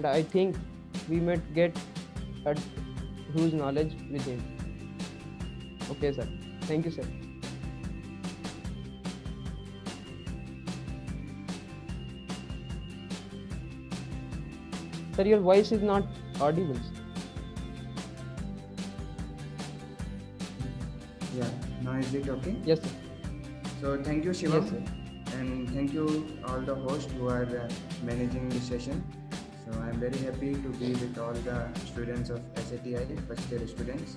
I think we might get a huge knowledge with him. Okay, sir. Thank you, sir. Sir, your voice is not audible. Yeah, now is it okay? Yes, sir. So thank you, Shivam. Yes, sir. And thank you all the hosts who are managing this session. So I'm very happy to be with all the students of SATI, first year students.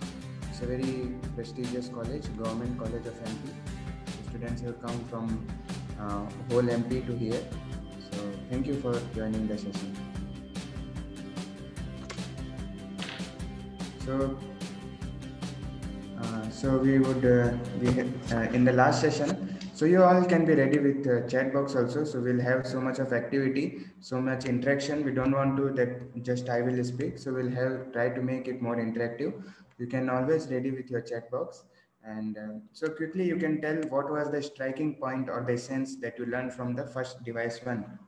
It's a very prestigious college, Government College of MP. The students have come from whole MP to here. So thank you for joining the session. So we would in the last session. So you all can be ready with chat box also. So we'll have so much of activity, so much interaction. We don't want to that just I will speak. So we'll have try to make it more interactive. You can always ready with your chat box. And so quickly you can tell what was the striking point or the essence that you learned from the first device one.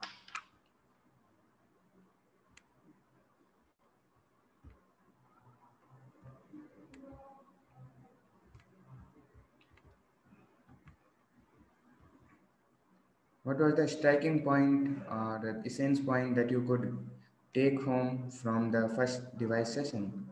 What was the striking point or the essence point that you could take home from the first device session?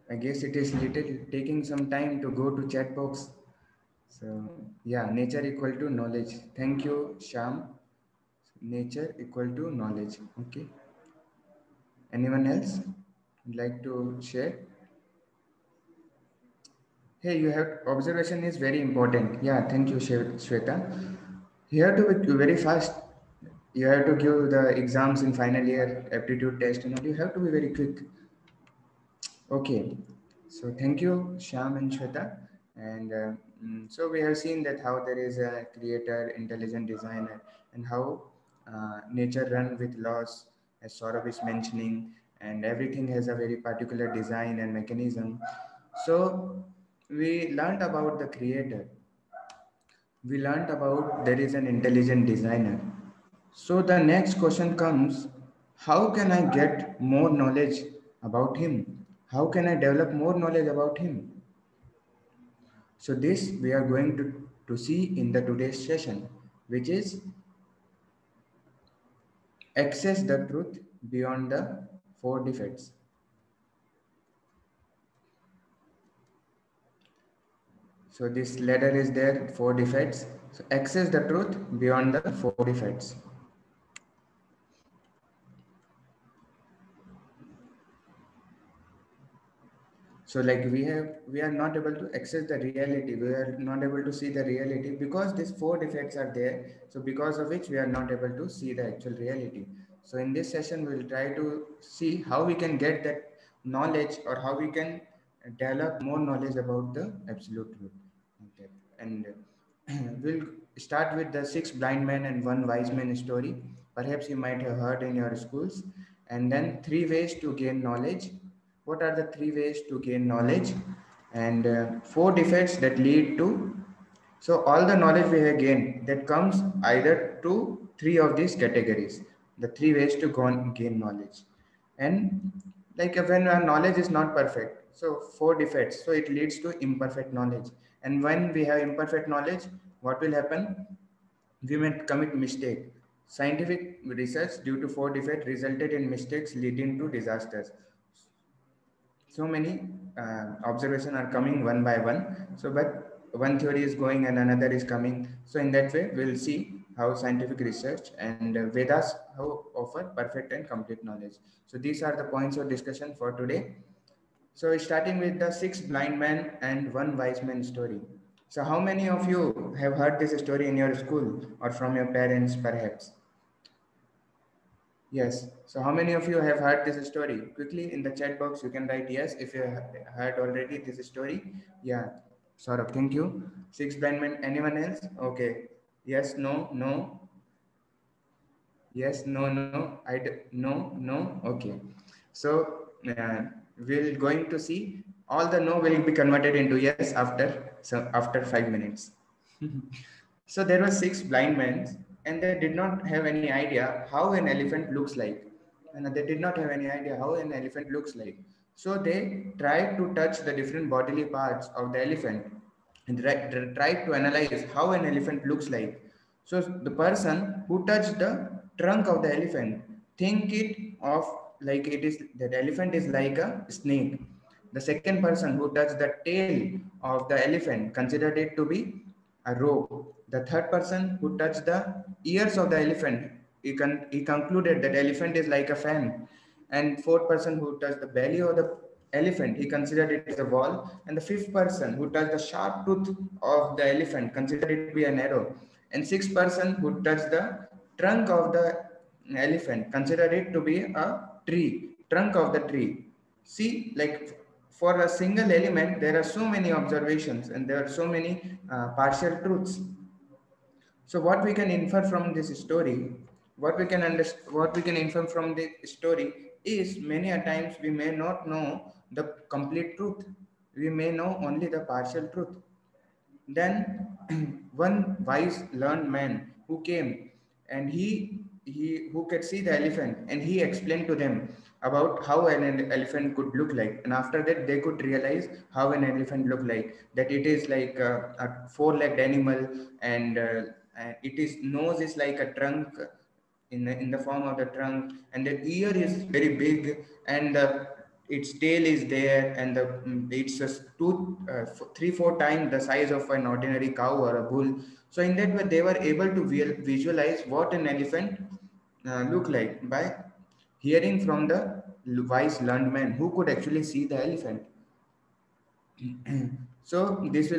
I guess it is little taking some time to go to chat box. So yeah, nature equal to knowledge. Thank you, Sham. Nature equal to knowledge. Okay. Anyone else would like to share? Hey, you have observation is very important. Yeah, thank you, Shweta. You have to be very fast. You have to give the exams in final year aptitude test and all. You have to be very quick. Okay, so thank you, Sham and Shweta. And so we have seen that how there is a creator, intelligent designer, and how nature run with laws, as Saurabh is mentioning, and everything has a very particular design and mechanism. So we learned about the creator. We learned about there is an intelligent designer. So the next question comes, how can I get more knowledge about him? How can I develop more knowledge about him? So this we are going to see in the today's session, which is access the truth beyond the four defects. So this letter is there, four defects. So access the truth beyond the four defects. So like we are not able to access the reality. We are not able to see the reality because these four defects are there. So because of which we are not able to see the actual reality. So in this session, we will try to see how we can get that knowledge or how we can develop more knowledge about the absolute truth. Okay. And we'll start with the six blind men and one wise man story. Perhaps you might have heard in your schools. And then three ways to gain knowledge. What are the three ways to gain knowledge? And four defects that lead to. So all the knowledge we have gained that comes either to three of these categories. The three ways to gain knowledge. And like when our knowledge is not perfect, so four defects, so it leads to imperfect knowledge. And when we have imperfect knowledge, what will happen? We may commit mistake. Scientific research due to four defects resulted in mistakes leading to disasters. So many observations are coming one by one. So, but one theory is going and another is coming. So, in that way, we'll see how scientific research and Vedas how offer perfect and complete knowledge. So, these are the points of discussion for today. So, starting with the six blind men and one wise man story. So, how many of you have heard this story in your school or from your parents, perhaps? Yes. So how many of you have heard this story? Quickly in the chat box, you can write yes if you have heard already this story. Yeah. Saurabh, thank you. Six blind men. Anyone else? Okay. Yes, no, no. Yes, no, no. No, no. Okay. So we're going to see all the no will be converted into yes after 5 minutes. So there were six blind men, and they did not have any idea how an elephant looks like. And they did not have any idea how an elephant looks like. So they tried to touch the different bodily parts of the elephant and tried to analyze how an elephant looks like. So the person who touched the trunk of the elephant think it of like it is that elephant is like a snake. The second person who touched the tail of the elephant considered it to be a rope. The third person who touched the ears of the elephant, he concluded that elephant is like a fan. And fourth person who touched the belly of the elephant, he considered it as a wall. And the fifth person who touched the sharp tooth of the elephant considered it to be an arrow. And sixth person who touched the trunk of the elephant considered it to be a tree, trunk of the tree. See, like for a single element, there are so many observations and there are so many partial truths. So what we can infer from this story, what we can infer from the story is many a times we may not know the complete truth. We may know only the partial truth. Then one wise learned man who came and he who could see the elephant and he explained to them about how an elephant could look like, and after that they could realize how an elephant look like, that it is like a four-legged animal, and it is nose is like a trunk in the form of the trunk, and the ear is very big, and its tail is there, and it's just three four times the size of an ordinary cow or a bull. So in that way they were able to visualize what an elephant look like by hearing from the wise learned man who could actually see the elephant. So this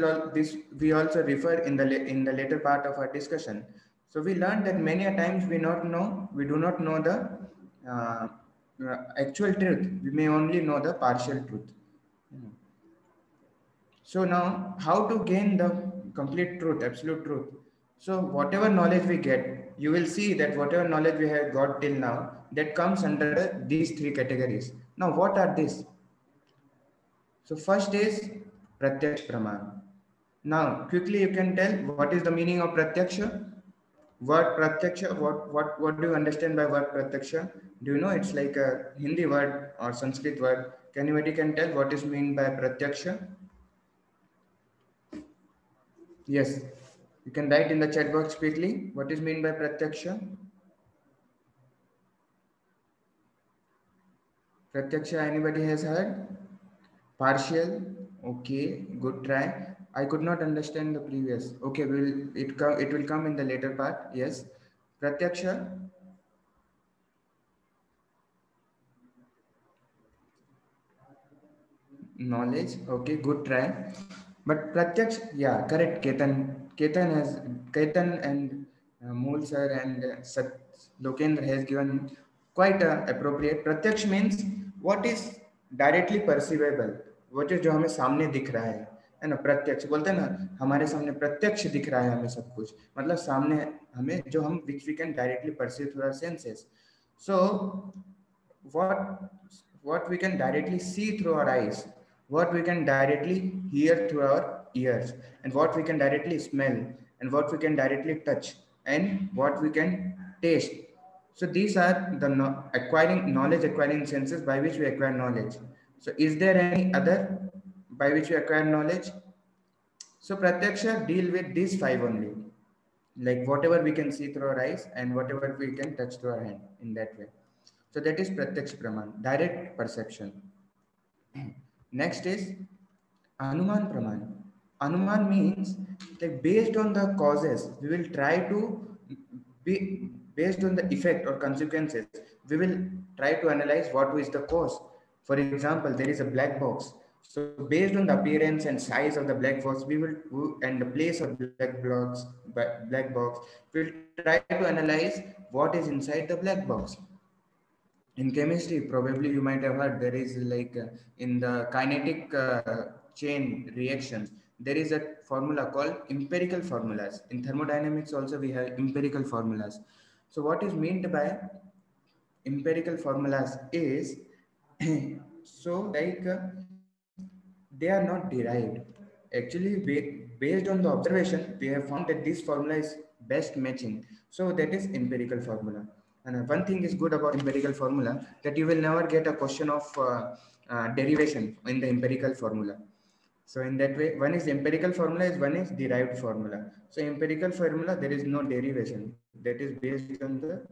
we also refer in in the later part of our discussion. So we learned that many a times we do not know the uh, actual truth. We may only know the partial truth. So now, how to gain the complete truth, absolute truth? So whatever knowledge we get, you will see that whatever knowledge we have got till now, that comes under these three categories. Now, what are these? So first is Pratyaksh Praman. Now, quickly you can tell what is the meaning of Pratyaksha? Word Pratyaksha, what do you understand by word Pratyaksha? Do you know it's like a Hindi word or Sanskrit word? Can anybody can tell what is mean by Pratyaksha? Yes, you can write in the chat box quickly. What is mean by Pratyaksha? Pratyaksha, anybody has heard? Partial. Okay, good try. I could not understand the previous. Okay, it will come in the later part. Yes, Pratyaksha. Knowledge. Okay, good try. But Pratyaksh, yeah, correct. Ketan and Mool sir and Lokendra has given quite appropriate. Pratyaksh means what is directly perceivable, वो जो हमें सामने दिख रहा है ना. प्रत्यक्ष बोलते हैं ना, हमारे सामने प्रत्यक्ष दिख रहा है हमें सब कुछ, मतलब सामने हमें जो हम which we can directly perceive through our senses. So what we can directly see through our eyes, what we can directly hear through our ears, and what we can directly smell, and what we can directly touch, and what we can taste. So these are the knowledge acquiring senses by which we acquire knowledge. So is there any other by which we acquire knowledge? So Pratyaksha deal with these five only, like whatever we can see through our eyes and whatever we can touch through our hand, in that way. So that is Pratyaksh Praman, direct perception. Next is Anuman Praman. Anuman means like based on the causes, we will try to be based on the effect or consequences, we will try to analyze what is the cause. For example, there is a black box. So based on the appearance and size of the black box, and the place of black box, we'll try to analyze what is inside the black box. In chemistry, probably you might have heard, there is like in the kinetic chain reactions, there is a formula called empirical formulas. In thermodynamics also we have empirical formulas. So what is meant by empirical formulas is so like they are not derived. Actually, based on the observation, we have found that this formula is best matching. So that is empirical formula. And one thing is good about empirical formula, that you will never get a question of derivation in the empirical formula. So in that way, one is empirical formula, is one is derived formula. So empirical formula, there is no derivation. That is based on the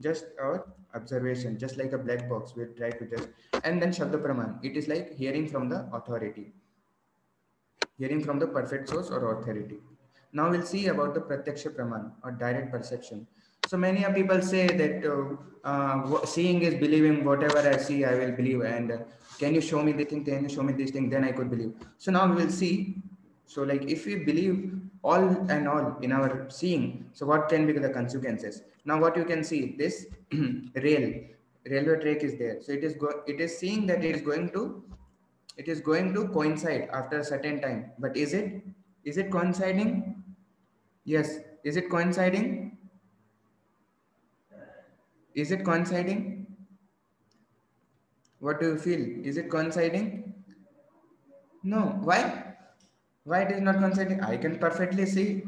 just our observation, just like a black box. We try to just, and then Shabda Praman. It is like hearing from the authority, hearing from the perfect source or authority. Now we'll see about the Pratyaksha Praman or direct perception. So many of people say that seeing is believing. Whatever I see, I will believe. And can you show me this thing? Can you show me this thing? Then I could believe. So now we will see. So like if we believe all and all in our seeing, so what can be the consequences? Now what you can see, this railway track is there. So it is seeing that it is going to coincide after a certain time. But is it coinciding? Yes. Is it coinciding? Is it coinciding? What do you feel? Is it coinciding? No. Why it is not coinciding? I can perfectly see.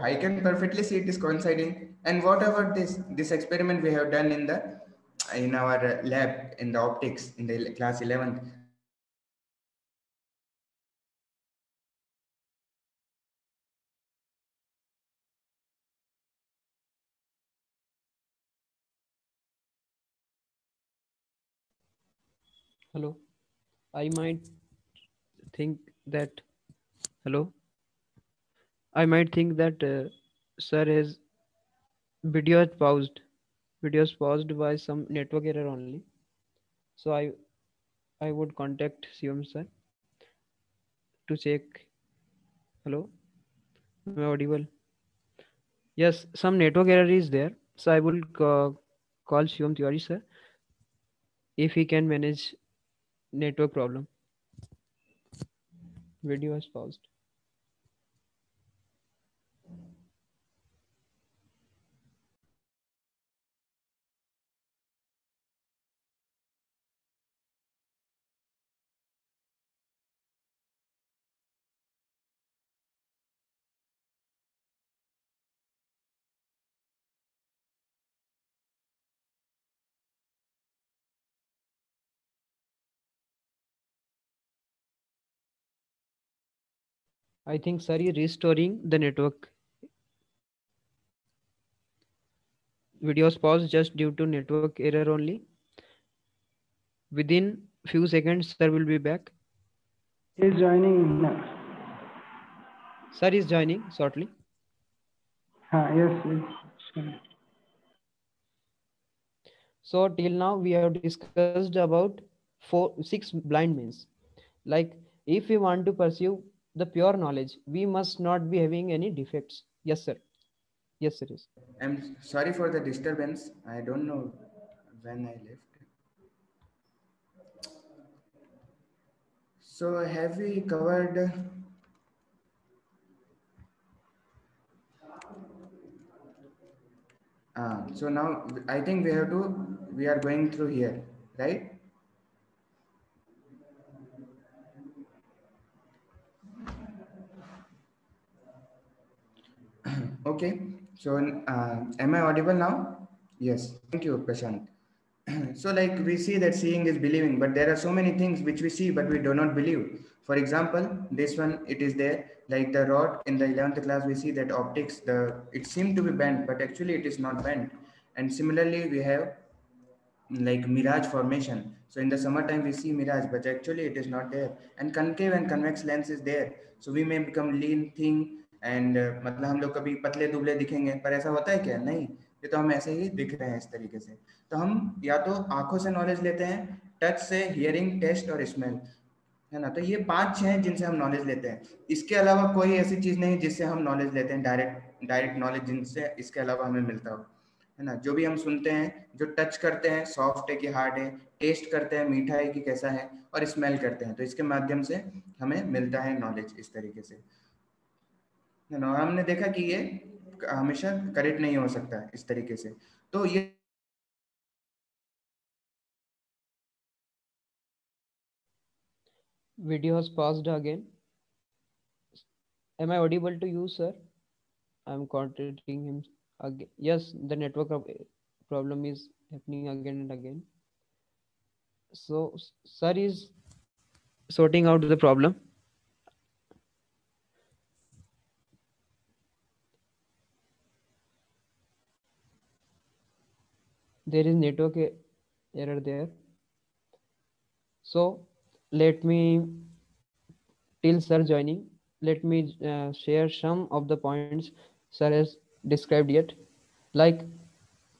I can perfectly see it is coinciding. And what about this experiment we have done in our lab in the optics in the class 11th? So we have seen that when we see the Hello. I might think that. Hello. I might think that sir has video is paused. Video is paused by some network error only. So I would contact Shivam sir to check. Hello. Am I audible? Yes, some network error is there. So I will call Shivam Tiwari sir if he can manage network problem. Video is paused. I think sir is restoring the network. Video is paused just due to network error only. Within few seconds, sir will be back. Is joining now. Sir is joining shortly. Yes. So till now we have discussed about 6 blind means. Like if we want to pursue the pure knowledge, we must not be having any defects. Yes, sir. Yes, sir. Yes. I'm sorry for the disturbance. I don't know when I left. So have we covered? So now I think we are going through here, right? Okay. So am I audible now? Yes. Thank you, Prashant. So like we see that seeing is believing, but there are so many things which we see but we do not believe. For example, this one, it is there, like the rod in the 11th class, we see that optics, it seemed to be bent, but actually it is not bent. And similarly we have like mirage formation. So in the summertime we see mirage, but actually it is not there. And concave and convex lens is there, so we may become lean, thin, and मतलब हम लोग कभी पतले दुबले दिखेंगे, पर ऐसा होता है क्या? नहीं, ये तो हम ऐसे ही दिख रहे हैं इस तरीके से. तो हम या तो आंखों से नॉलेज लेते हैं, टच से, हियरिंग, टेस्ट और स्मेल, है ना. तो ये 5-6 हैं जिनसे हम नॉलेज लेते हैं. इसके अलावा कोई ऐसी चीज नहीं जिससे हम नॉलेज लेते हैं, डायरेक्ट नॉलेज जिनसे इसके अलावा हमें मिलता हो, है ना. जो भी हम सुनते हैं, जो टच करते हैं, सॉफ्ट है कि हार्ड है, टेस्ट करते हैं, मीठा है कि कैसा है, और स्मेल करते हैं, तो इसके माध्यम से हमें मिलता है नॉलेज इस तरीके से, है ना. हमने देखा कि ये हमेशा करेक्ट नहीं हो सकता इस तरीके से. तो ये Video has paused again. Am I audible to you, sir? I'm contacting him again. Yes, the problem is happening again and again. So, sir is sorting out the problem. There is network error there. So, let me, till sir joining, let me share some of the points sir has described yet. Like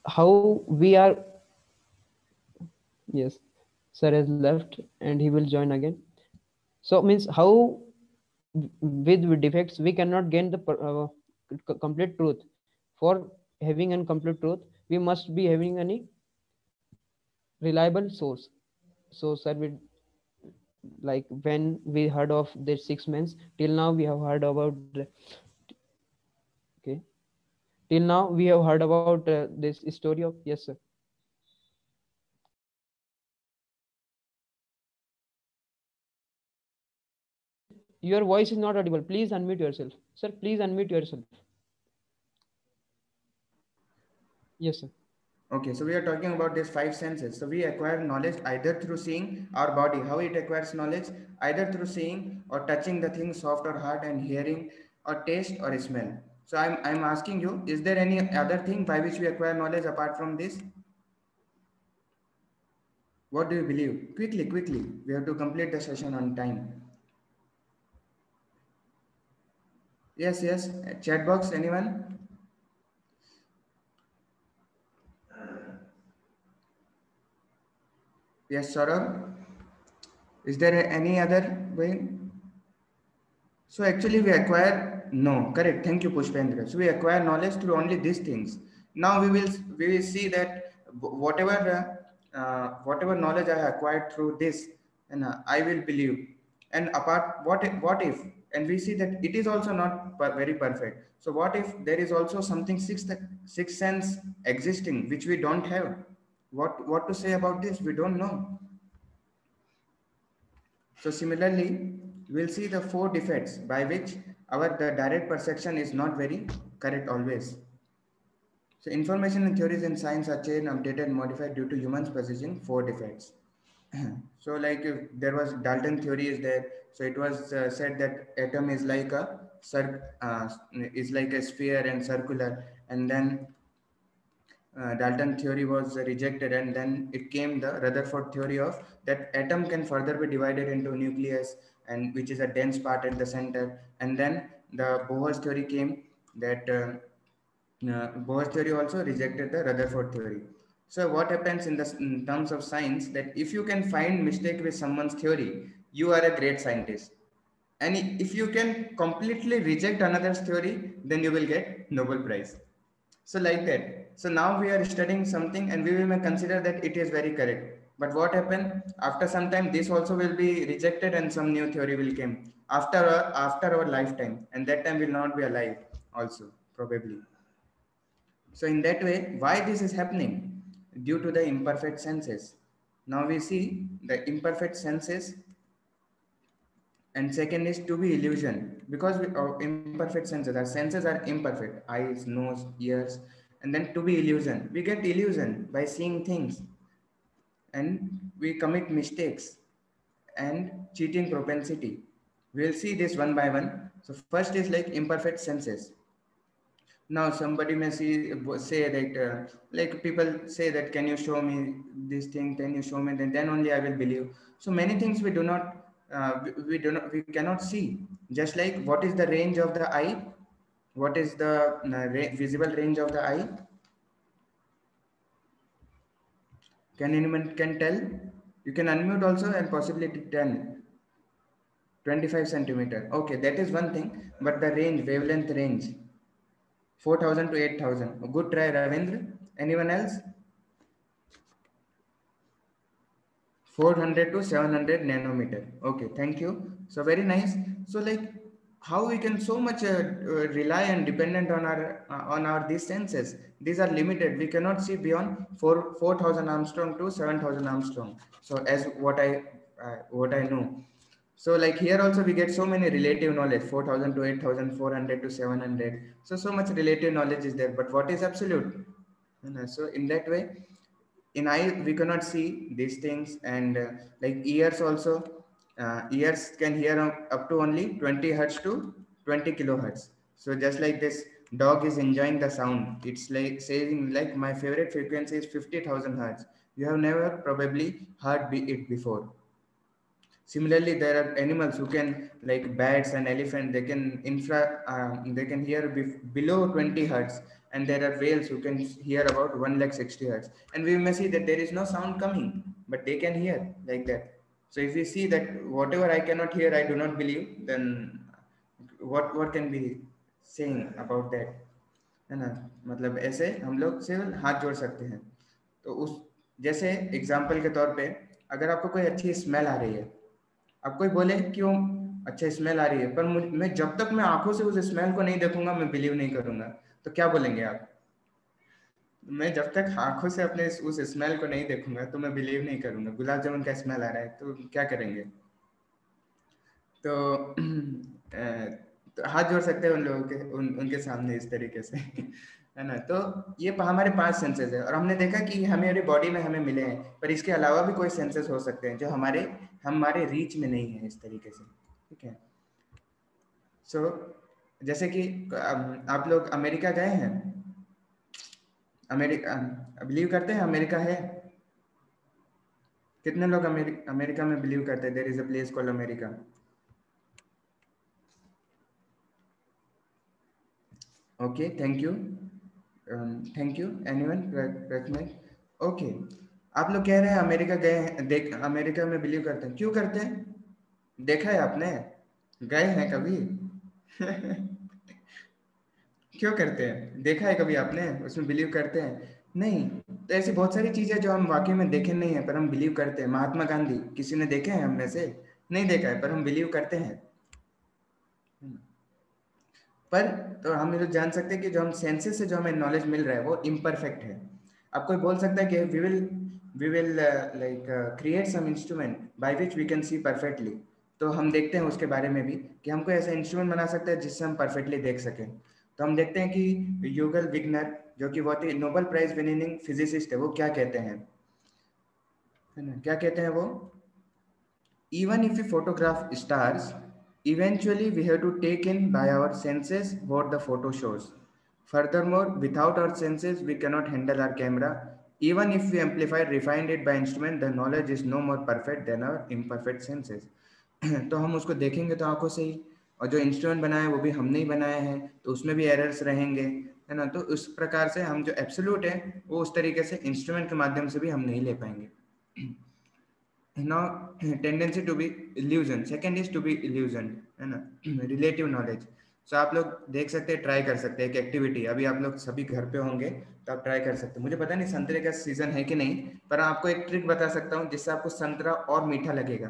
how we are, yes, sir has left and he will join again. So means how with defects we cannot gain the complete truth. For having an complete truth, we must be having any reliable source. So sir, we, like when we heard of the 6 months, till now we have heard about okay, till now we have heard about this story of, yes sir. Your voice is not audible. Please unmute yourself. Sir, please unmute yourself. Yes, sir. Okay, so we are talking about these five senses. So we acquire knowledge either through seeing our body, how it acquires knowledge, either through seeing or touching the thing soft or hard, and hearing or taste or smell. So I'm asking you, is there any other thing by which we acquire knowledge apart from this? What do you believe? Quickly, quickly. We have to complete the session on time. Yes, yes. Chat box, anyone? Yes, Saurabh. Is there any other way? So actually we acquire, no, correct. Thank you, Pushpendra. So we acquire knowledge through only these things. Now we will see that whatever knowledge I acquired through this, and I will believe. And apart, what if? And we see that it is also not very perfect. So what if there is also something sixth sense existing which we don't have? What to say about this? We don't know. So similarly, we'll see the four defects by which our the direct perception is not very correct always. So information and theories in science are changed, updated, and modified due to humans possessing four defects. So like if there was Dalton theory is there. So it was said that atom is like is like a sphere and circular, and then Dalton theory was rejected, and then it came the Rutherford theory of that atom can further be divided into nucleus, and which is a dense part at the center. And then the Bohr's theory came, that Bohr's theory also rejected the Rutherford theory. So what happens in terms of science, that if you can find mistake with someone's theory, you are a great scientist. And if you can completely reject another's theory, then you will get Nobel Prize. So like that. So now we are studying something and we will consider that it is very correct. But what happened after some time? This also will be rejected and some new theory will come after our lifetime, and that time will not be alive also probably. So in that way, why this is happening? Due to the imperfect senses. Now we see the imperfect senses, and second is to be illusion, because imperfect senses, our senses are imperfect, eyes, nose, ears. And then to be illusion, we get illusion by seeing things, and we commit mistakes and cheating propensity. We'll see this one by one. So first is like imperfect senses. Now somebody may say that like people say that, can you show me this thing, can you show me, then only I will believe. So many things we do not we cannot see. Just like, what is the range of the eye? What is the visible range of the eye? Can anyone can tell? You can unmute also, and possibly 25 centimeter. Okay, that is one thing. But the range, wavelength range, 4,000 to 8,000. Good try, Ravindra. Anyone else? 400 to 700 nanometer. Okay, thank you. So very nice. So like, how we can so much rely and dependent on our these senses. These are limited. We cannot see beyond 4,000 Armstrong to 7,000 Armstrong. So as what I know. So like here also we get so many relative knowledge, 4,000 to 8,400 to 700. So much relative knowledge is there, but what is absolute? So in that way, in eye we cannot see these things, and like ears also, ears can hear up to only 20 hertz to 20 kilohertz. So just like this dog is enjoying the sound, it's like saying like my favorite frequency is 50,000 hertz. You have never probably heard it before. Similarly, there are animals who can, like bats and elephant, they can they can hear below 20 hertz, and there are whales who can hear about 160 hertz. And we may see that there is no sound coming, but they can hear like that. So if we see that whatever I cannot hear, I do not believe, then what can be saying about that, है ना? मतलब ऐसे हम लोग सिर्फ हाथ जोड़ सकते हैं। तो उस जैसे एग्जाम्पल के तौर पे, अगर आपको कोई अच्छी स्मेल आ रही है, अब कोई बोले क्यों अच्छा स्मेल आ रही है, पर मैं जब तक मैं आंखों से उस स्मेल को नहीं देखूंगा मैं बिलीव नहीं करूंगा। तो क्या बोलेंगे आप? मैं जब तक आंखों से अपने उस स्मेल को नहीं देखूंगा तो मैं बिलीव नहीं करूंगा। गुलाब जामुन का स्मेल आ रहा है तो क्या करेंगे? तो तो हाथ जोड़ सकते हैं उन लोगों के, उनके सामने इस तरीके से है ना? तो ये हमारे 5 सेंसेस है, और हमने देखा कि हमारी बॉडी में हमें मिले हैं, पर इसके अलावा भी कोई सेंसेस हो सकते हैं जो हमारे हमारे रीच में नहीं है इस तरीके से। ठीक है। सो जैसे कि आप लोग अमेरिका गए हैं? अमेरिका बिलीव करते हैं अमेरिका है? कितने लोग अमेरिका में बिलीव करते हैं there is a place called America? Okay, thank you. Thank you. Anyone recommend? Okay, आप लोग कह रहे हैं अमेरिका गए हैं, देख अमेरिका में बिलीव करते हैं। क्यों करते हैं? देखा है आपने? गए हैं कभी? क्यों करते हैं? देखा है कभी आपने? उसमें बिलीव करते हैं? नहीं। तो ऐसी बहुत सारी चीजें जो हम वाकई में देखे नहीं है पर हम बिलीव करते हैं। महात्मा गांधी किसी ने देखे हैं हम में से? नहीं देखा है पर हम बिलीव करते हैं। पर तो हम ये तो जान सकते हैं कि जो हम सेंसेस से जो हमें नॉलेज मिल रहा है वो इम्परफेक्ट है। अब कोई बोल सकता है कि we will like create some instrument by which we can see perfectly. तो हम देखते हैं उसके बारे में भी कि हमको ऐसा इंस्ट्रूमेंट बना सकते हैं जिससे हम परफेक्टली देख सकें। तो हम देखते हैं कि यूगल विग्नर जो कि बहुत ही नोबेल प्राइज विनिंग फिजिसिस्ट है, वो क्या कहते हैं, है ना? क्या कहते हैं वो? Even if we photograph stars, eventually we have to take in by our senses what the photo shows. Furthermore, without our senses, we cannot handle our camera. Even if we amplify, refined it by instrument, the knowledge is no more perfect than our imperfect senses. तो हम उसको देखेंगे तो आंखों से ही, और जो instrument बनाया है वो भी हमने ही बनाया है, तो उसमें भी एरर्स रहेंगे, है ना? तो उस प्रकार से हम जो एब्सोल्यूट है वो उस तरीके से इंस्ट्रूमेंट के माध्यम से भी हम नहीं ले पाएंगे। now tendency to be illusion, second is to be illusion, है ना? Relative knowledge. सो आप लोग देख सकते हैं, ट्राई कर सकते हैं एक एक्टिविटी। अभी आप लोग सभी घर पे होंगे तो आप ट्राई कर सकते हैं। मुझे पता नहीं संतरे का सीजन है कि नहीं, पर आपको एक ट्रिक बता सकता हूँ जिससे आपको संतरा और मीठा लगेगा।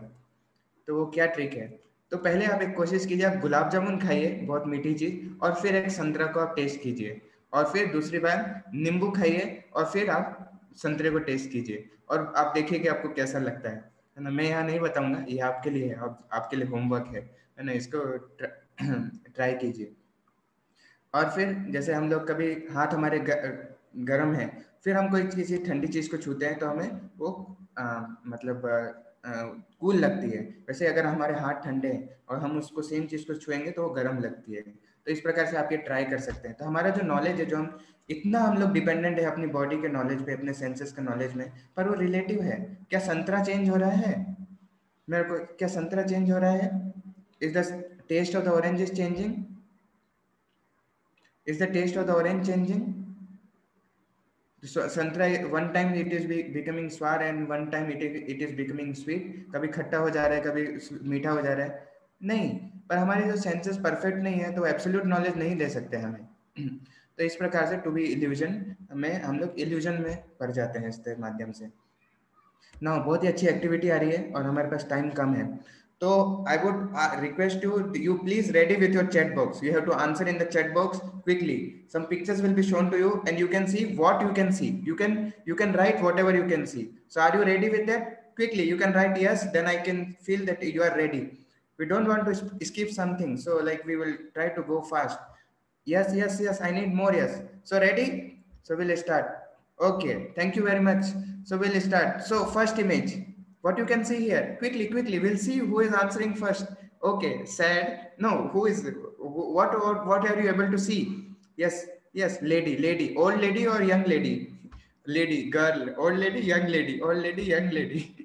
तो वो क्या ट्रिक है? तो पहले आप एक कोशिश कीजिए, आप गुलाब जामुन खाइए, बहुत मीठी चीज, और फिर एक संतरा को आप टेस्ट कीजिए, और फिर दूसरी बार नींबू खाइए, और फिर आप संतरे को टेस्ट कीजिए, और आप देखिए कि आपको कैसा लगता है ना? मैं यहाँ नहीं बताऊंगा, ये आपके लिए है, आपके लिए होमवर्क है ना? इसको ट्राई कीजिए। और फिर जैसे हम लोग कभी हाथ हमारे गर्म है, फिर हम कोई किसी ठंडी चीज को छूते हैं तो हमें वो मतलब कूल लगती है। वैसे अगर हमारे हाथ ठंडे हैं और हम उसको सेम चीज को छुएंगे तो वो गर्म लगती है। तो इस प्रकार से आप ये ट्राई कर सकते हैं। तो हमारा जो नॉलेज है, जो हम लोग डिपेंडेंट है अपनी बॉडी के नॉलेज पे, अपने सेंसेस के नॉलेज में, पर वो रिलेटिव है। क्या संतरा चेंज हो रहा है मेरे को? क्या संतरा चेंज हो रहा है? Is the taste of the orange is changing? Is the taste of the orange changing? So, संतरा one time it is becoming sour and one time it is becoming sweet. कभी खट्टा हो जा रहा है, कभी मीठा हो जा रहा है। नहीं, पर हमारे जो सेंसेस परफेक्ट नहीं है तो एब्सोल्यूट नॉलेज नहीं दे सकते हमें। तो इस प्रकार से टू बी इल्यूजन में हम लोग इल्यूजन में पड़ जाते हैं इसके माध्यम से ना। बहुत ही अच्छी एक्टिविटी आ रही है और हमारे पास टाइम कम है, तो I would request you please ready with your chat box. You have to answer in the chat box quickly. Some pictures will be shown to you and you can see what you can see. You can write whatever you can see. So are you ready with that? Quickly you can write yes, then I can feel that you are ready. We don't want to skip something, so like we will try to go fast. Yes, yes, yes, I need more. Yes, so ready, so we'll start. Okay, thank you very much. So we'll start. So first image, what you can see here, quickly, quickly, we'll see who is answering first. Okay, sad, no, who is, what are you able to see? Yes, yes, lady, lady, old lady or young lady? Lady, girl, old lady, young lady, old lady, young lady.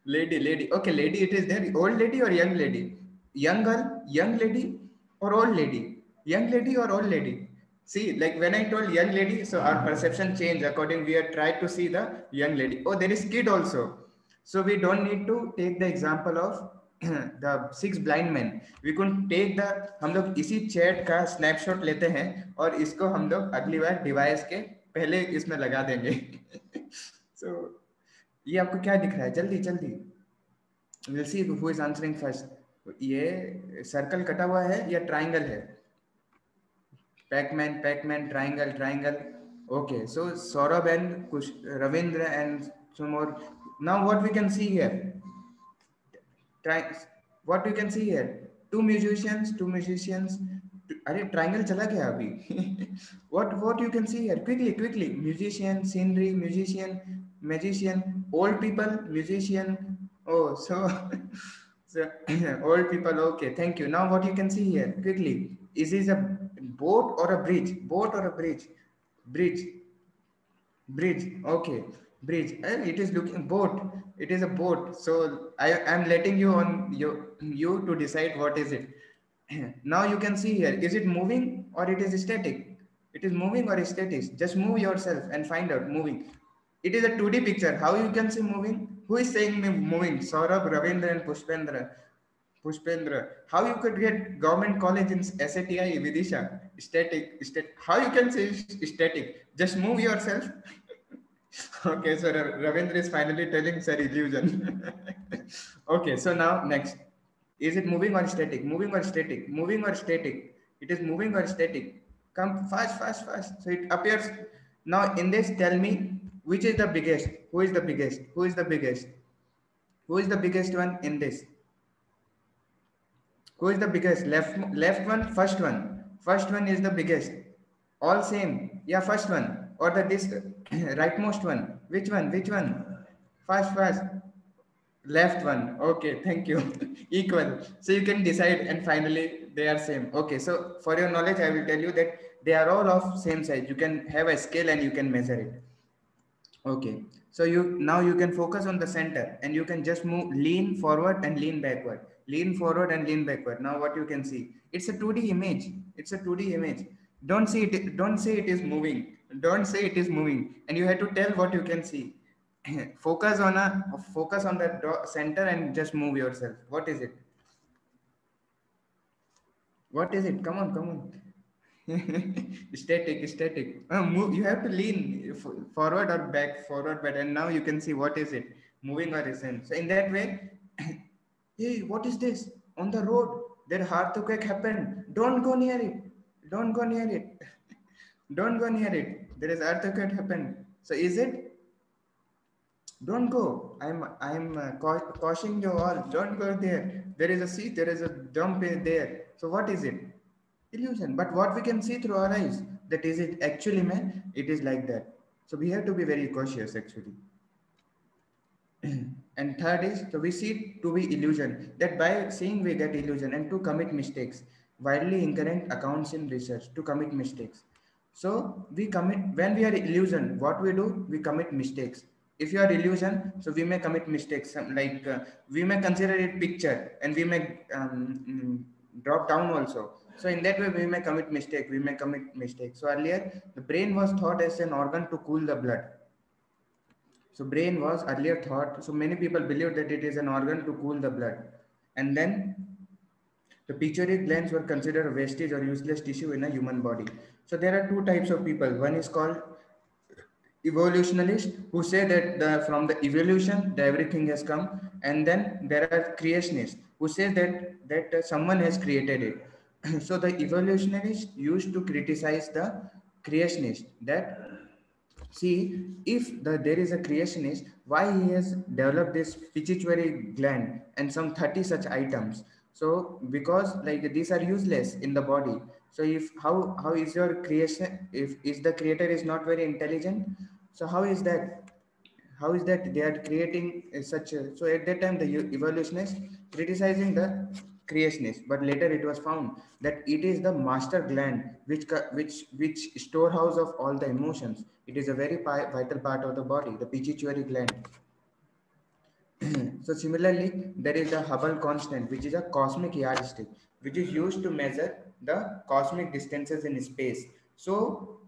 Lady, lady, okay, lady, it is there. Old lady or young lady? Young girl, young lady, or old lady? Young lady or old lady? See, like when I told young lady, so our perception changed according, we are tried to see the young lady. Oh, there is kid also. So we don't need to take the example of the six blind men. We could take the, हम लोग इसी chat का snapshot लेते हैं और इसको हम लोग अगली बार डिवाइस के पहले इसमें लगा देंगे. So ये आपको क्या दिख रहा है? जल्दी जल्दी, we'll see who is answering first. ये सर्कल कटा हुआ है या ट्राइंगल है? Pac-Man, Pac-Man, triangle, triangle. Okay, so Saurabh and Ravindra and some more. Now what we can see here? Try, what you can see here? Two musicians, two musicians. अरे triangle चला गया अभी. What you can see here? Quickly, quickly. Musician, scenery, musician, magician, old people, musician. Oh, so so old people. Okay, thank you. Now what you can see here? Quickly. Is this a boat or a bridge? Boat or a bridge? Bridge. Bridge. Okay, bridge. It is looking boat. It is a boat. So I am letting you on you to decide what is it. Now you can see here. Is it moving or it is static? It is moving or static. Just move yourself and find out moving. It is a 2D picture. How you can see moving? Who is saying moving? Saurabh, Ravindra, and Pushpendra. Pushpendra, how you could get government college in SATI Vidisha? Static, static. How you can say static? Just move yourself. Okay, so Ravindra is finally telling sir illusion. Okay, so now next. Is it moving or static? Moving or static? Moving or static? It is moving or static. Come fast, fast, fast. So it appears. Now in this, tell me which is the biggest? Who is the biggest? Who is the biggest? Who is the biggest one in this? Who is the biggest? Left one, first one. First one is the biggest. All same. Yeah, first one. Or the this rightmost one. Which one? Which one? Fast, fast. Left one. Okay, thank you. Equal. So you can decide and finally they are same. Okay, so for your knowledge, I will tell you that they are all of same size. You can have a scale and you can measure it. Okay, so you can focus on the center and you can just move, lean forward and lean backward, lean forward and lean backward. Now what you can see, it's a 2D image. It's a 2D image. Don't see it. Don't say it is moving. Don't say it is moving. And you have to tell what you can see. Focus on the center and just move yourself. What is it? What is it? Come on, come on. Static, static. Move, you have to lean forward or back, forward, back, and now you can see what is it, moving or isn't. So in that way, hey, what is this on the road? There earthquake happened. Don't go near it. Don't go near it. Don't go near it. There is earthquake happened. So is it? Don't go. I'm cautioning you all. Don't go there. There is a seat. There is a dump there. So what is it? Illusion. But what we can see through our eyes, that is it actually, man, it is like that. So we have to be very cautious actually. And third is, so we see to be illusion, that by seeing we get illusion, and to commit mistakes, widely incorrect accounts in research, to commit mistakes. So we commit, when we are illusion, what we do, we commit mistakes. If you are illusion, so we may commit mistakes, like we may consider it picture and we may drop down also. So in that way, we may commit mistake. We may commit mistakes. So earlier, the brain was thought as an organ to cool the blood. So brain was earlier thought. So many people believed that it is an organ to cool the blood. And then the pituitary glands were considered a wastage or useless tissue in a human body. So there are two types of people. One is called evolutionists, who say that from the evolution, everything has come. And then there are creationists who say that someone has created it. So the evolutionists used to criticize the creationist, that see, if there is a creationist, why he has developed this pituitary gland and some 30 such items. So because like these are useless in the body. So if how is your creation, if is the creator is not very intelligent, so how is that they are creating such a, so at that time the evolutionists criticizing the creationists, but later it was found that it is the master gland which which storehouse of all the emotions. It is a very vital part of the body, the pituitary gland. So similarly, there is the Hubble constant, which is a cosmic yardstick, which is used to measure the cosmic distances in space. So,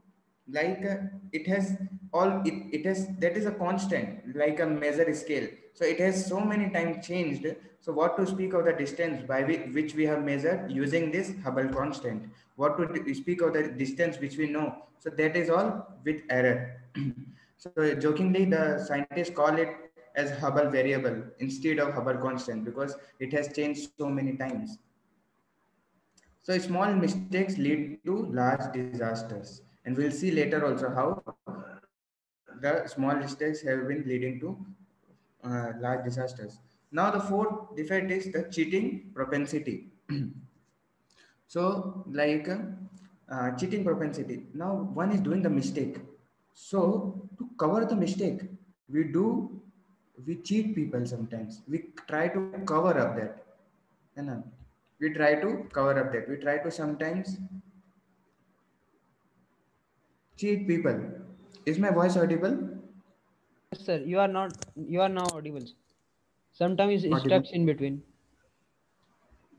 like it has it has, that is a constant, like a measure scale. So it has so many times changed. So what to speak of the distance by which we have measured using this Hubble constant? What to speak of the distance which we know? So that is all with error. So jokingly, the scientists call it as Hubble variable instead of Hubble constant because it has changed so many times. So small mistakes lead to large disasters, and we'll see later also how the small mistakes have been leading to large disasters. Now the fourth defect is the cheating propensity. So like cheating propensity. Now one is doing the mistake. So to cover the mistake, we cheat people sometimes. We try to cover up that. है ना? We try to cover up that. We try to sometimes cheat people. Is my voice audible? Yes, sir. You are not. You are now audible. Sometimes it Audible? stuck in between.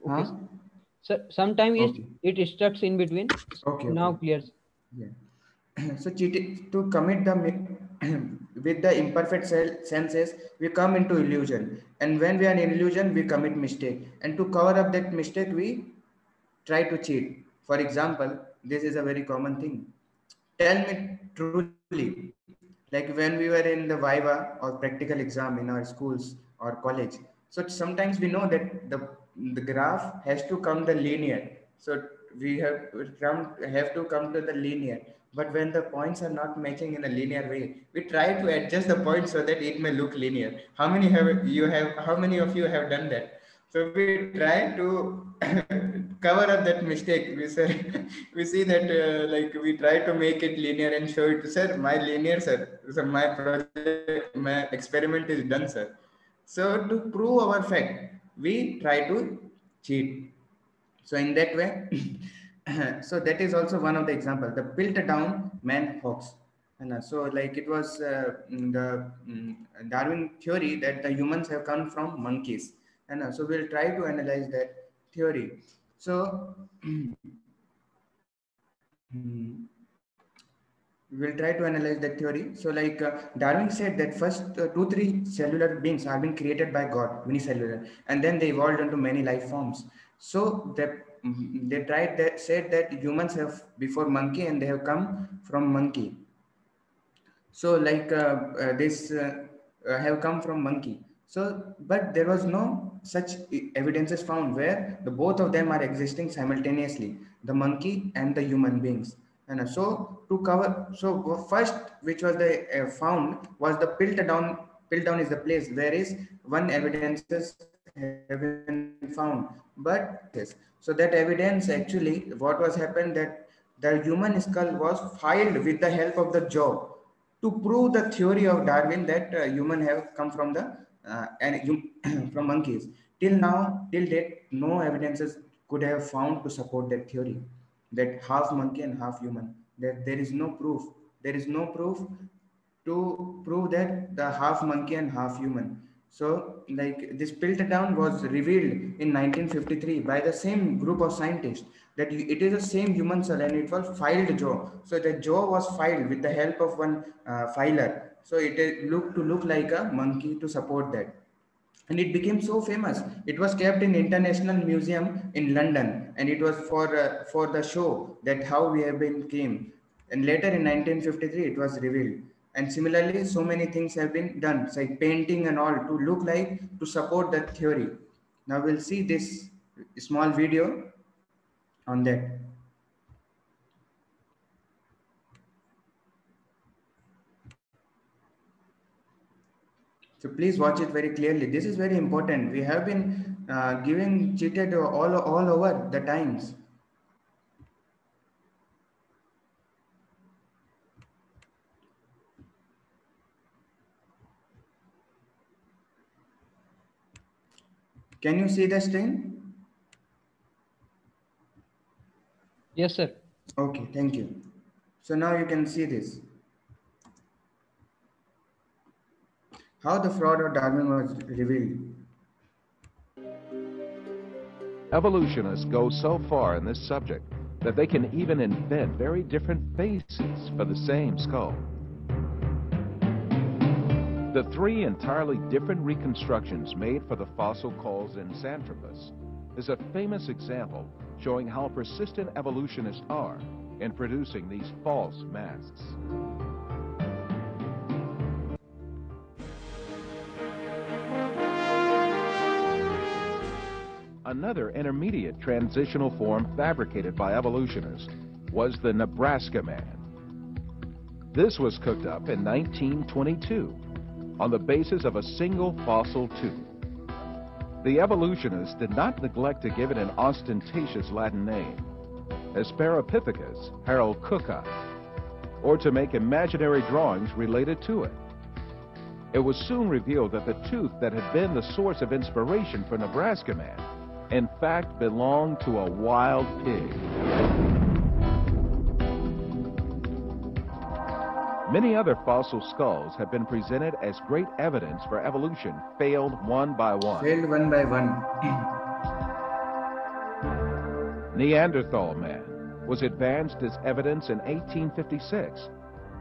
Okay, Huh? sir. So sometimes Okay. it stuck in between. Okay. Now Okay. clear. Yeah. So cheating to commit the with the imperfect senses, we come into illusion, and when we are in illusion we commit mistake, and to cover up that mistake we try to cheat. For example, this is a very common thing. Tell me truly, like when we were in the viva or practical exam in our schools or college, so sometimes we know that the graph has to come the linear. So we have to come to the linear, but when the points are not matching in a linear way, we try to adjust the points so that it may look linear. How many of you have done that? So we try to cover up that mistake. We say we see that like we try to make it linear and show it, sir, my linear, sir. So my project, my experiment is done, sir. So to prove our fact, we try to cheat. So in that way, so that is also one of the example, the built down man hoax. And so like it was the Darwin theory that the humans have come from monkeys. And so we'll try to analyze that theory. So we'll try to analyze that theory. So like Darwin said that first two three cellular beings are being created by God, unicellular, and then they evolved into many life forms. So they tried that, said that humans have before monkey and they have come from monkey. So like this have come from monkey. So but there was no such evidences found where the both of them are existing simultaneously, the monkey and the human beings. And so to cover, so first which was the found was the Piltdown is the place where is one evidences have been found. But yes, so that evidence actually what was happened that the human skull was filed with the help of the jaw to prove the theory of Darwin that human have come from the from monkeys. Till now, till date, no evidences could have found to support that theory that half monkey and half human. That there is no proof. There is no proof to prove that the half monkey and half human. So, like this Piltdown was revealed in 1953 by the same group of scientists that it is the same human cell and it was filed jaw. So the jaw was filed with the help of one filer. So it looked to look like a monkey to support that, and it became so famous. It was kept in International Museum in London, and it was for the show that how we have been came. And later in 1953, it was revealed. And similarly, so many things have been done, like painting and all, to look like to support that theory. Now we'll see this small video on that. So please watch it very clearly. This is very important. We have been giving cheated all over the times. Can you see the screen? Yes, sir. Okay, thank you. So now you can see this. How the fraud of Darwin was revealed. Evolutionists go so far in this subject that they can even invent very different faces for the same skull. The three entirely different reconstructions made for the fossil called Zinjanthropus is a famous example showing how persistent evolutionists are in producing these false masks. Another intermediate transitional form fabricated by evolutionists was the Nebraska Man. This was cooked up in 1922 on the basis of a single fossil tooth. The evolutionists did not neglect to give it an ostentatious Latin name, Hesperopithecus haroldcooki, or to make imaginary drawings related to it. It was soon revealed that the tooth that had been the source of inspiration for Nebraska Man in fact belonged to a wild pig. Many other fossil skulls have been presented as great evidence for evolution failed one by one. Failed one by one. Neanderthal Man was advanced as evidence in 1856,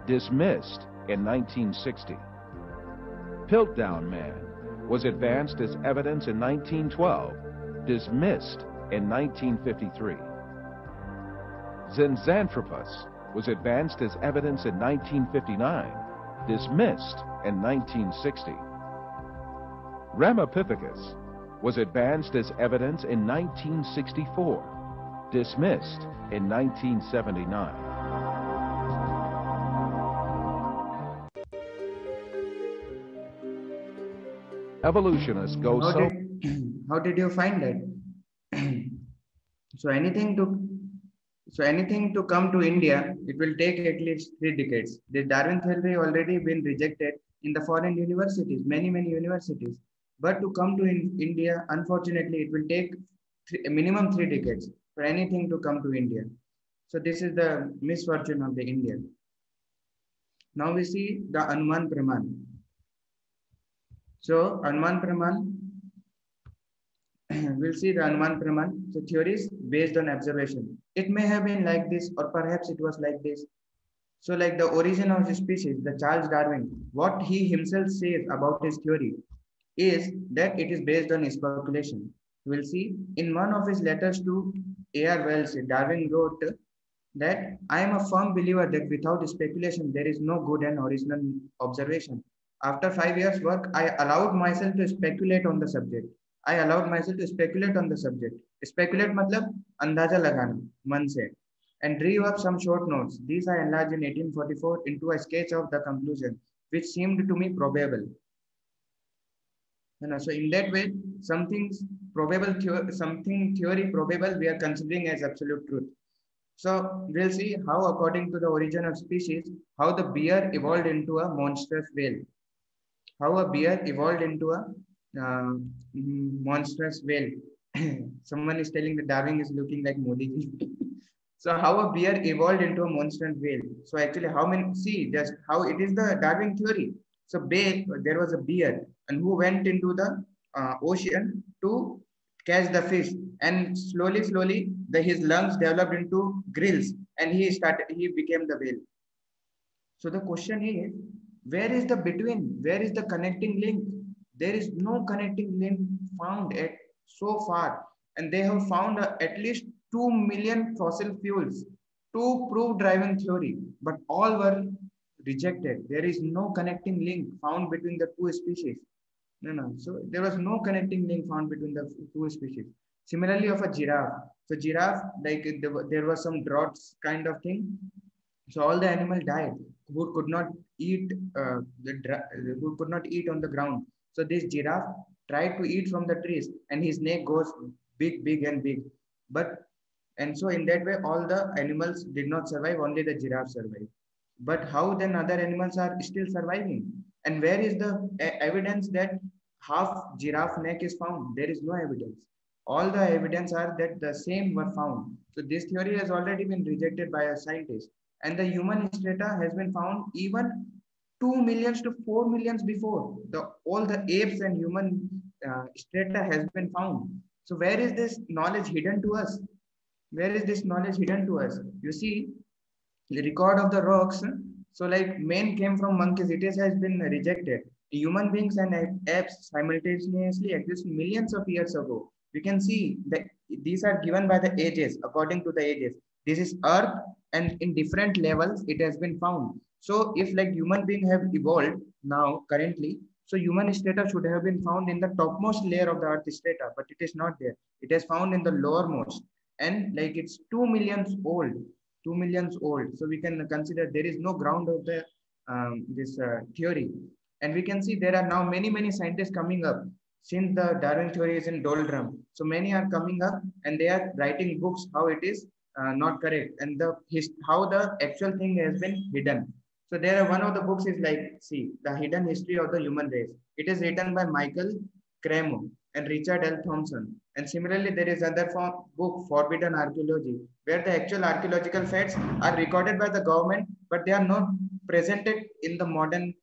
dismissed in 1960. Piltdown Man was advanced as evidence in 1912, dismissed in 1953. Zinjanthropus was advanced as evidence in 1959, dismissed in 1960. Ramapithecus was advanced as evidence in 1964, dismissed in 1979. Evolutionists go so... How did you find that? So anything to come to India, it will take at least 3 decades. The Darwin theory already been rejected in the foreign universities, many universities. But to come to India, unfortunately, it will take minimum 3 decades for anything to come to India. So this is the misfortune of the India. Now we see the Anuman Praman. So Anuman Praman, we'll see the Anuman Praman. So theories based on observation. It may have been like this, or perhaps it was like this. So like the origin of the species, the Charles Darwin, what he himself says about his theory is that it is based on speculation. We'll see in one of his letters to A.R. Wells, Darwin wrote that I am a firm believer that without speculation, there is no good and original observation. After 5 years work, I allowed myself to speculate on the subject. Speculate matlab अंदाजा लगाना मन से, and drew up some short notes. These I enlarged in 1844 into a sketch of the conclusion, which seemed to me probable. So in that way, something theory probable we are considering as absolute truth. So we'll see how, according to the origin of species, how the bear evolved into a monstrous whale. Monstrous whale. Someone is telling that Darwin is looking like Modi. So how a bear evolved into a monstrous whale. So actually, just how it is the Darwin theory. So there was a bear, and who went into the ocean to catch the fish, and slowly his lungs developed into grills, and he became the whale. So the question is, where is the connecting link? There is no connecting link found at so far, and they have found at least 2 million fossil fuels to prove driving theory, but all were rejected. There is no connecting link found between the two species. No. So there was no connecting link found between the two species. Similarly, of a giraffe. So giraffe, like there was some droughts kind of thing. So all the animal died who could not eat who could not eat on the ground. So this giraffe tried to eat from the trees, and his neck goes big, big, and big. But and so in that way, all the animals did not survive. Only the giraffe survived. But how then other animals are still surviving? And where is the evidence that half giraffe neck is found? There is no evidence. All the evidence are that the same were found. So this theory has already been rejected by a scientist. And the human strata has been found even 2 millions to 4 millions before. All the apes and human strata has been found. So where is this knowledge hidden to us? Where is this knowledge hidden to us? You see, the record of the rocks. So like man came from monkeys, has been rejected. Human beings and apes simultaneously exist millions of years ago. We can see that these are given by the ages, according to the ages. This is Earth, and in different levels it has been found. So if like human beings have evolved now currently, so human strata should have been found in the topmost layer of the Earth strata, but it is not there. It is found in the lowermost, and like it's 2 millions old. 2 millions old. So we can consider there is no ground of the this theory. And we can see there are now many scientists coming up since the Darwin theory is in doldrum. So many are coming up and they are writing books how it is not correct, and how the actual thing has been hidden. So there are one of the books is like, see, the hidden history of the human race. It is written by Michael Cremo and Richard L. Thompson. And similarly, there is other book, Forbidden Archaeology, where the actual archaeological facts are recorded by the government, but they are not presented in the modern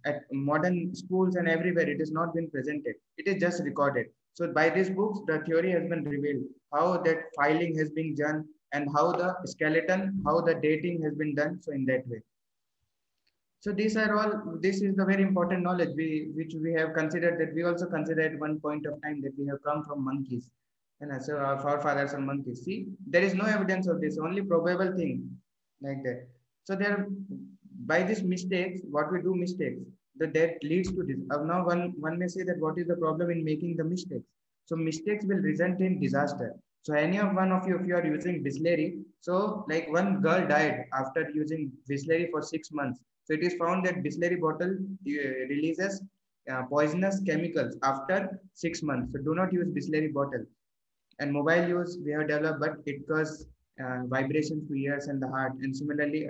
at modern schools and everywhere. It has not been presented. It is just recorded. So by these books, the theory has been revealed, how that filing has been done, and how the skeleton, how the dating has been done. So in that way. So these are all, this is the very important knowledge which we have considered, that we also considered at one point of time that we have come from monkeys. And so our forefathers are monkeys. See, there is no evidence of this, only probable thing like that. So there, by these mistakes, what we do mistakes, that leads to this. Now one may say that what is the problem in making the mistakes? So mistakes will result in disaster. So any of one of you, if you are using Bisleri, so like one girl died after using Bisleri for 6 months. So it is found that Bisleri bottle releases poisonous chemicals after 6 months. So do not use Bisleri bottle. And mobile use we have developed, but it causes vibrations to ears and the heart. And similarly,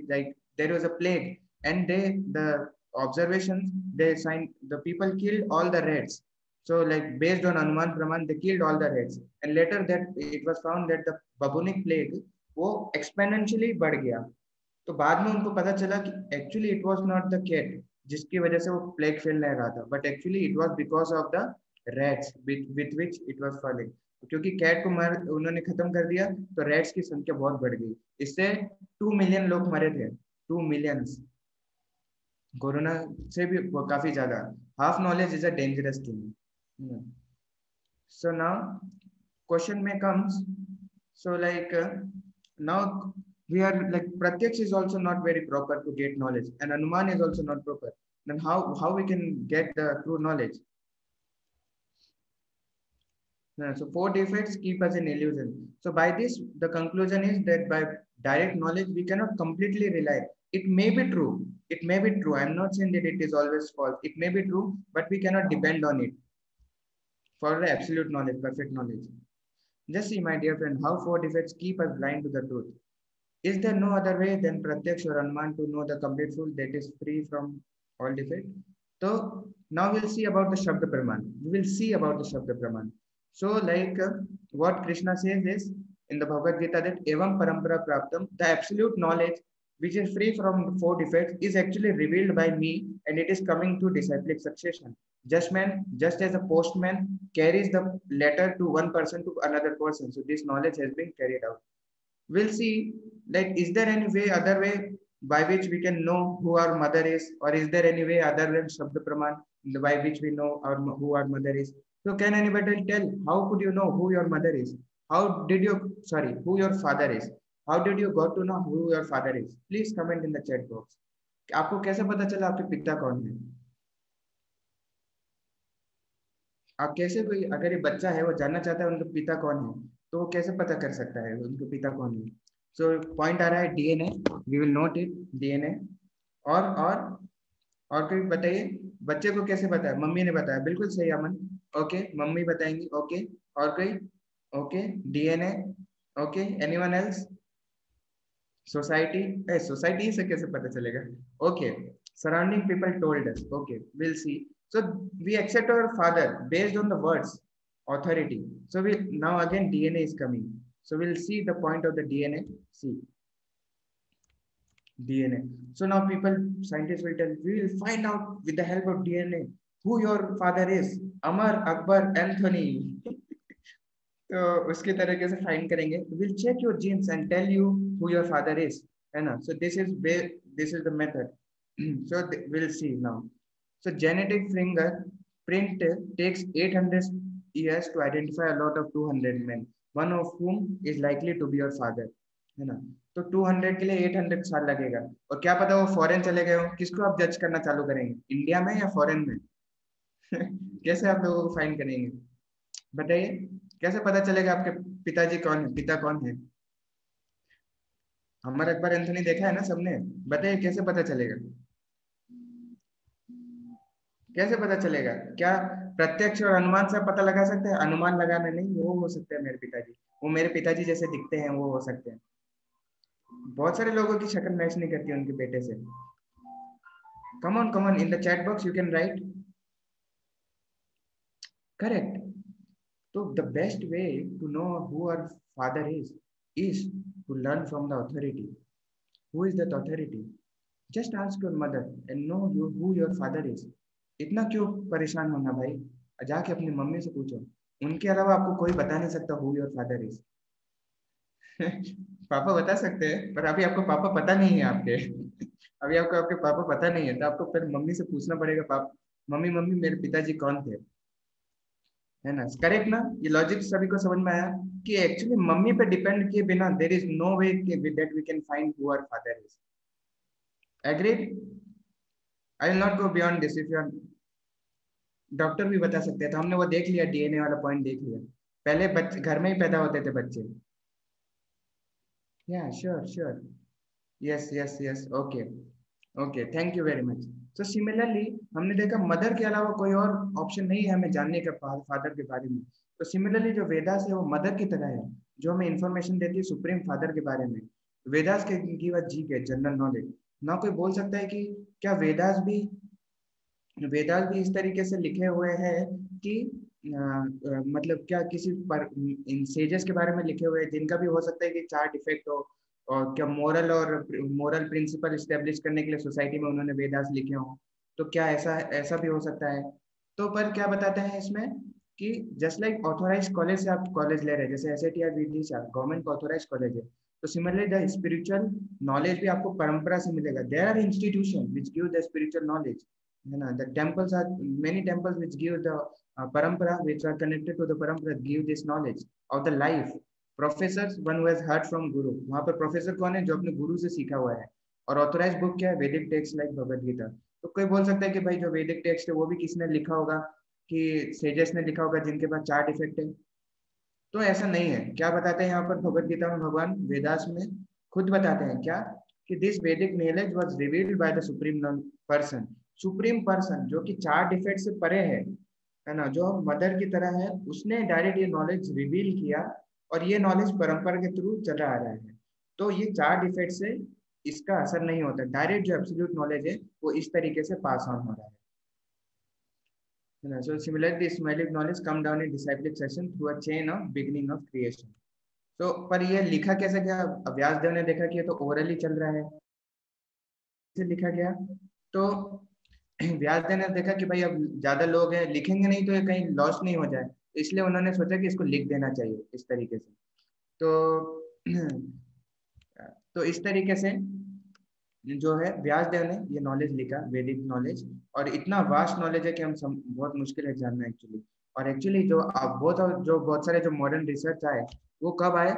like there was a plague, and the observations they signed, the people killed all the rats. So like based on Anuman Praman, they killed all the rats, and later that it was found that the bubonic plague वो exponentially बढ़ गया. तो बाद में उनको पता चला कि actually it was not the cat जिसकी वजह से वो प्लेग फैलने रहा था, but actually it was because of the rats with which it was falling. क्योंकि कैट को मार उन्होंने खत्म कर दिया, तो रैट्स की संख्या बहुत बढ़ गई. इससे 2 मिलियन लोग मरे थे. 2 मिलियंस. कोरोना से भी काफी ज्यादा. Half knowledge is a dangerous thing. So now question may comes. So like now we are like Pratyaksh is also not very proper to get knowledge, and Anuman is also not proper. Then how we can get the true knowledge? So 4 defects keep us in illusion. So by this, the conclusion is that by direct knowledge we cannot completely rely. It may be true. It may be true. I am not saying that it is always false. It may be true, but we cannot depend on it for the absolute knowledge, perfect knowledge. Just see, my dear friend, how 4 defects keep us blind to the truth. Is there no other way than Pratyaksh or Anuman to know the complete truth that is free from all defect? So now we'll see about the Shabda Praman. We will see about the Shabda Praman. So like what Krishna says is in the Bhagavad Gita, that Evam Parampara Praptam, the absolute knowledge which is free from 4 defects is actually revealed by me, and it is coming to disciplic succession. Just as a postman carries the letter to one person to another person, so this knowledge has been carried out. We'll see, like, is there any way, other way by which we can know who our mother is, or is there any way other than Shabda Praman by which we know who our mother is? So can anybody tell, how could you know who your mother is? Who your father is? How did you got to know who your father is? Please comment in the chat box. आपको कैसे पता चला आपके पिता कौन है? आप कैसे, कोई अगर ये बच्चा है वो जानना चाहता है उनका पिता कौन है, तो वो कैसे पता कर सकता है उनके पिता कौन है? सो पॉइंट आ रहा है DNA, we will note it DNA. और कोई बताइए, बच्चे को कैसे बताया? मम्मी ने बताया, बिल्कुल सही अमन। ओके, मम्मी बताएंगी। ओके, और कोई? Okay, DNA. Okay, anyone else? Society, society से कैसे पता चलेगा? Okay, surrounding people told us. Okay, will see. So we accept our father based on the words authority. So we now again DNA is coming. So we'll see the point of the DNA. See DNA. So now people, scientists will tell, we will find out with the help of DNA who your father is. Amar, Akbar, Anthony. तो उसके तरीके से find करेंगे। Will check your genes and tell you who your father is, है ना। So this is the method. So will see now. So genetic fingerprint takes 800 years to identify a lot of 200 men, one of whom is likely to be your father, है ना। तो 200 के लिए 800 साल लगेगा, और क्या पता वो फॉरेन चले गए हो। किसको आप जज करना चालू करेंगे, इंडिया में या फॉरेन में? कैसे आप लोगों को फाइंड करेंगे बताइए? कैसे पता चलेगा आपके पिताजी कौन है, पिता कौन है? अमर अकबर एंथनी देखा है ना सबने, बताइए कैसे पता चलेगा? कैसे पता चलेगा? क्या प्रत्यक्ष और अनुमान से पता लगा सकते हैं? अनुमान लगाना नहीं, वो हो सकते हैं मेरे पिताजी, वो मेरे पिताजी जैसे दिखते हैं, वो हो सकते हैं। बहुत सारे लोगों की शक्ल मैच नहीं करती उनके बेटे से। Come on in the chat box you can write correct. So the best way to know who our father is to learn from the authority. Who is that authority? Just ask your mother and know who your father is. इतना क्यों परेशान होना भाई, जाके अपनी mummy से पूछो, उनके अलावा आपको कोई बता नहीं सकता who your father is. पापा बता सकते हैं, पर अभी आपको पापा पता नहीं है आपके। अभी आपको आपके पापा पता नहीं है, तो आपको फिर मम्मी से पूछना पड़ेगा, पापा मम्मी मम्मी मेरे पिताजी कौन थे, है ना। करेक्ट ना? ये लॉजिक सभी को समझ में आया कि एक्चुअली मम्मी पे डिपेंड किए बिना there is no way that we can find who our father is. Agreed? I will not go beyond this. If you are doctor भी बता सकते हैं, तो हमने वो देख लिया, डीएनए वाला पॉइंट देख लिया। पहले बच्चे घर में ही पैदा होते थे बच्चे। या sure sure, yes yes yes, okay okay, thank you very much. So similarly हमने देखा मदर के अलावा कोई और ऑप्शन नहीं है हमें जानने का फादर के बारे में। तो सिमिलरली जो वेदास है वो मदर की तरह है, जो हमें इंफॉर्मेशन देती है सुप्रीम फादर के बारे में। वेदास के गिव अस जी के जनरल नॉलेज। ना कोई बोल सकता है कि क्या वेदास भी इस तरीके से लिखे हुए हैं कि मतलब क्या किसी पर इन सेजेस के बारे में लिखे हुए हैं जिनका भी हो सकता है कि 4 डिफेक्ट हो, और क्या मोरल प्रिंसिपल स्टेब्लिश करने के लिए सोसाइटी में उन्होंने वेदास लिखे हों, तो क्या ऐसा ऐसा भी हो सकता है? तो पर क्या बताते हैं इसमें कि जस्ट लाइक ऑथोराइज कॉलेज से आप कॉलेज ले रहे हैं, जैसे एसएटी या विदिशा गवर्नमेंट का ऑथोराइज कॉलेज है, तो सिमिलरली द स्पिरिचुअल नॉलेज भी आपको परंपरा से मिलेगा। There are institution which give the spiritual knowledge, है ना। The temples are many temples which give the parampara, which are connected to the parampara, give this knowledge of the life. Professor one who has heard from गुरु, वहां पर professor कौन है? जो अपने गुरु से सीखा हुआ है। और ऑथोराइज बुक क्या है? वैदिक टेक्स्ट लाइक भगवद गीता। तो कोई बोल सकता है कि भाई जो वैदिक टेक्स्ट है वो भी किसने लिखा होगा, कि सेजेस ने लिखा होगा जिनके पास 4 डिफेक्ट है। तो ऐसा नहीं है। क्या बताते हैं यहाँ पर भगवद गीता में भगवान वेदास में खुद बताते हैं क्या, कि दिस वैदिक knowledge was revealed by the supreme person जो कि 4 डिफेक्ट से परे है ना, जो मदर की तरह है, उसने डायरेक्ट ये नॉलेज रिवील किया, और ये नॉलेज परंपरा के थ्रू चला आ रहा है। तो ये 4 डिफेक्ट से इसका असर नहीं होता, डायरेक्ट जो एब्सोल्यूट नॉलेज है वो इस तरीके से पास ऑन हो रहा है। So similarly, this symbolic knowledge come down in disciplic succession through a chain of beginning of creation. तो पर ये लिखा कैसे गया? व्यासदेव ने देखा कि ये तो ओरली चल रहा है, इसे लिखा गया। तो व्यासदेव ने देखा कि भाई अब ज्यादा लोग हैं, लिखेंगे नहीं तो ये कहीं लॉस नहीं हो जाए, इसलिए उन्होंने सोचा कि इसको लिख देना चाहिए इस तरीके से। तो इस तरीके से जो है व्यासदेव ने ये नॉलेज लिखा, वैदिक नॉलेज, और इतना वास्ट नॉलेज है कि हम बहुत मुश्किल है जानना एक्चुअली। और एक्चुअली जो बहुत सारे जो मॉडर्न रिसर्च आए वो कब आए?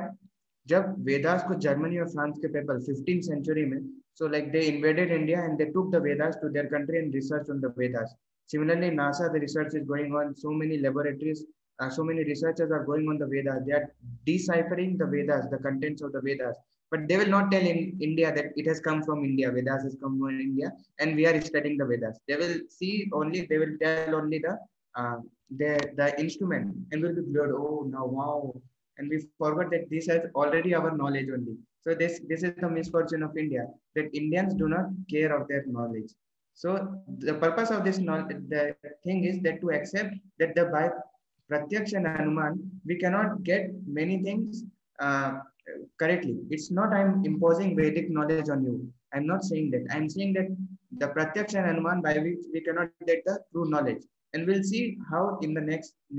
जब वेदास को जर्मनी और फ्रांस के पीपल 15th सेंचुरी में, so like they invaded India and they took the Vedas to their country and researched on the Vedas. Similarly, NASA, the research is going on. So many laboratories, so many researchers are going on the Vedas. They are deciphering the Vedas, the contents of the Vedas but they will not tell in India that it has come from India, Vedas has come from India, and we are studying the Vedas. They will see only, they will tell only uh, the instrument, and will be glowed. Oh, now wow, and we forgot that this has already our knowledge only. So this is the misfortune of India, that Indians do not care of their knowledge. So the purpose of this knowledge, the thing is that to accept that the by Pratyaksha and Anuman, we cannot get many things correctly. It's not I'm imposing Vedic knowledge on you. I'm not saying that. I'm saying that the Pratyaksha and Anuman by which we cannot get the true knowledge. And we'll see how in the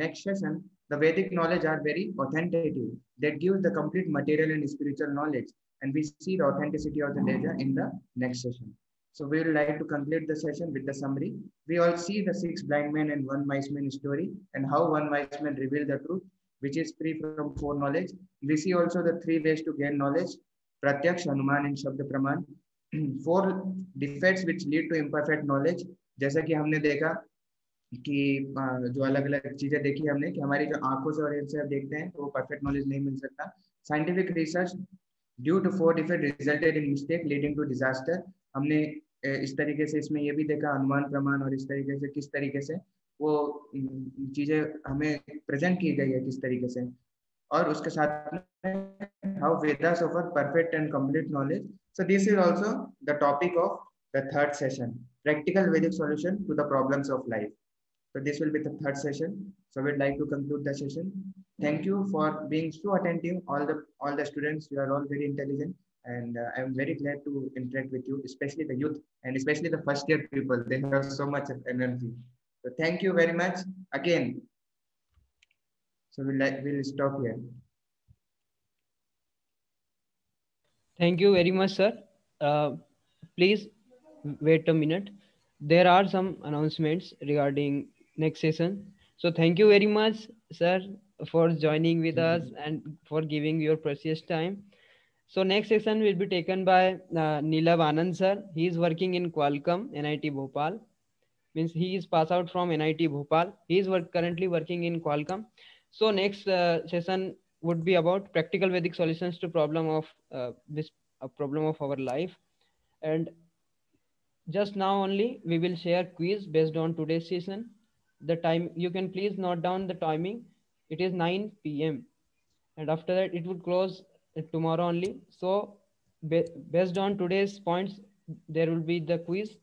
next session, the Vedic knowledge are very authentative. That gives the complete material and spiritual knowledge. And we see the authenticity of the Leja in the next session. So we would like to conclude the session with the summary. We all see the 6 blind men and 1 wise man story, and how 1 wise man revealed the truth, which is free from 4 knowledge. We see also the 3 ways to gain knowledge: Pratyaksh, Anuman, and Shabda Praman. 4 defects which lead to imperfect knowledge. जैसा कि हमने देखा कि जो अलग अलग चीजें देखी हमने कि हमारी जो आंखों से और इनसे देखते हैं तो वो परफेक्ट नॉलेज नहीं मिल सकता. Scientific research due to 4 defect resulted in mistake leading to disaster. हमने इस तरीके से इसमें ये भी देखा अनुमान प्रमाण और इस तरीके से किस तरीके से वो चीजें हमें प्रेजेंट की गई है किस तरीके से. और उसके साथ में how Vedas offer perfect and complete knowledge. So this is also the topic of the third session, practical Vedic solution to the problems of life. So this will be the third session. So we'd like to conclude the session. Thank you for being so attentive. All the students, you are all very intelligent, and I'm very glad to interact with you, especially the youth and especially the first year people. They have so much energy. So thank you very much again. So we'll stop here. Thank you very much, sir. Please wait a minute. There are some announcements regarding next session. So thank you very much, sir, for joining with us and for giving your precious time. So next session will be taken by Neelav Anand, sir. He is working in Qualcomm, NIT Bhopal. Means he is passed out from NIT Bhopal. He is currently working in Qualcomm. So next session would be about practical Vedic solutions to problem of this problem of our life. And just now only we will share quiz based on today's session. The time, you can please note down the timing. It is 9 p.m. and after that it would close tomorrow only. So based on today's points, there will be the quiz,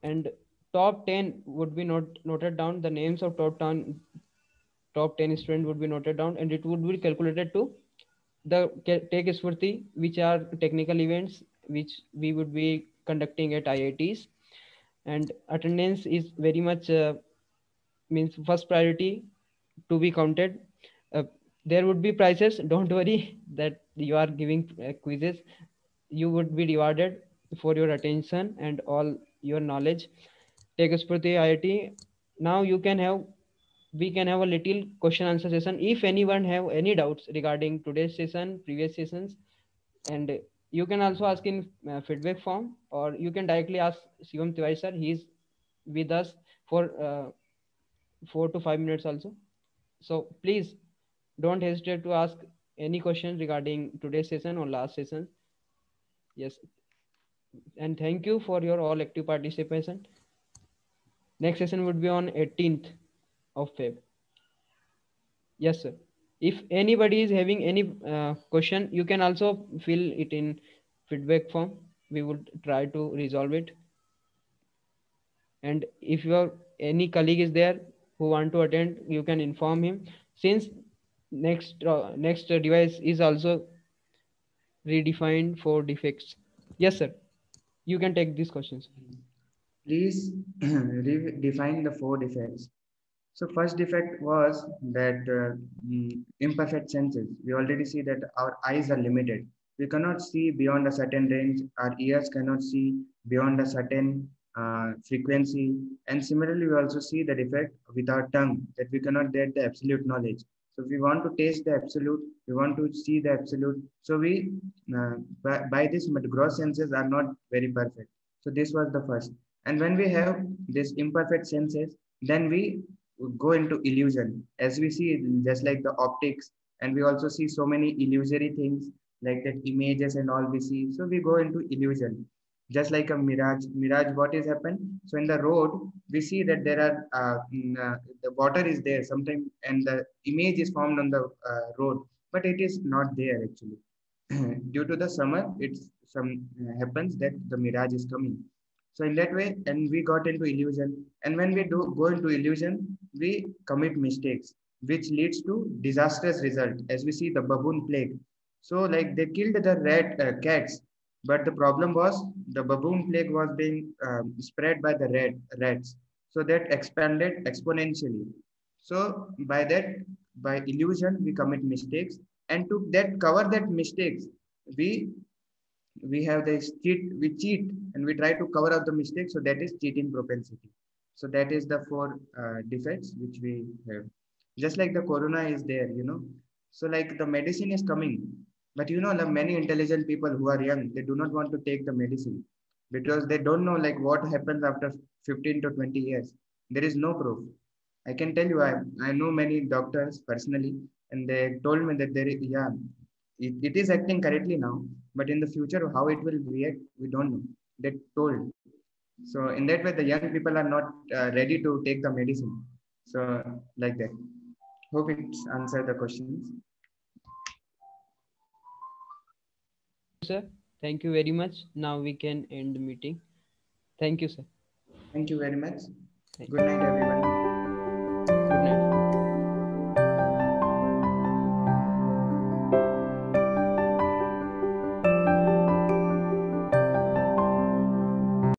and top 10 would be noted down. The names of top 10 students would be noted down, and it would be calculated to the Tech Spurti, which are technical events which we would be conducting at IITs. And attendance is very much means first priority to be counted. There would be prizes. Don't worry that you are giving quizzes. You would be rewarded for your attention and all your knowledge. Tech Spurti IIT. Now we can have a little question answer session. If anyone have any doubts regarding today's session, previous sessions, and you can also ask in feedback form, or you can directly ask Shivam Tiwari sir. He is with us for 4 to 5 minutes also. So please don't hesitate to ask any question regarding today's session or last session. Yes. And thank you for your all active participation. Next session would be on 18th of Feb. Yes, sir. If anybody is having any question, you can also fill it in feedback form. We would try to resolve it. And if your any colleague is there who want to attend, you can inform him. Since next device is also redefined for defects. Yes, sir. You can take these questions. Please define the 4 defects. So first defect was that imperfect senses. We already see that our eyes are limited. We cannot see beyond a certain range. Our ears cannot see beyond a certain frequency. And similarly, we also see the defect with our tongue, that we cannot get the absolute knowledge. So we want to taste the absolute, we want to see the absolute. So we, by this, gross senses are not very perfect. So this was the first. And when we have this imperfect senses, then we go into illusion. As we see, just like the optics, and we also see so many illusory things. like that images and all we see. So we go into illusion, just like a mirage. Mirage, what is happened? So in the road, we see that there are the water is there sometimes, and the image is formed on the road, but it is not there actually. Due to the summer, it's some happens that the mirage is coming. So in that way, and we got into illusion, and when we do go into illusion, we commit mistakes, which leads to disastrous result, as we see the baboon plague. So like they killed the rat cats, but the problem was the baboon plague was being spread by the rats, so that expanded exponentially. So by that, by illusion, we commit mistakes, and to that cover that mistakes, we we have this cheat, and we try to cover up the mistake. So that is cheating propensity. So that is the four defects which we have. Just like the corona is there, so like the medicine is coming, but the many intelligent people who are young, they do not want to take the medicine, because they don't know like what happens after 15 to 20 years. There is no proof. I can tell you, I know many doctors personally, and they told me that yeah, it is acting correctly now, but in the future, how it will react, we don't know. They told. So in that way, the young people are not ready to take the medicine. So like that. Hope it's answered the questions. Sir. Thank you very much. Now we can end the meeting. Thank you, sir. Thank you very much. Thank Good night, everyone. Good night.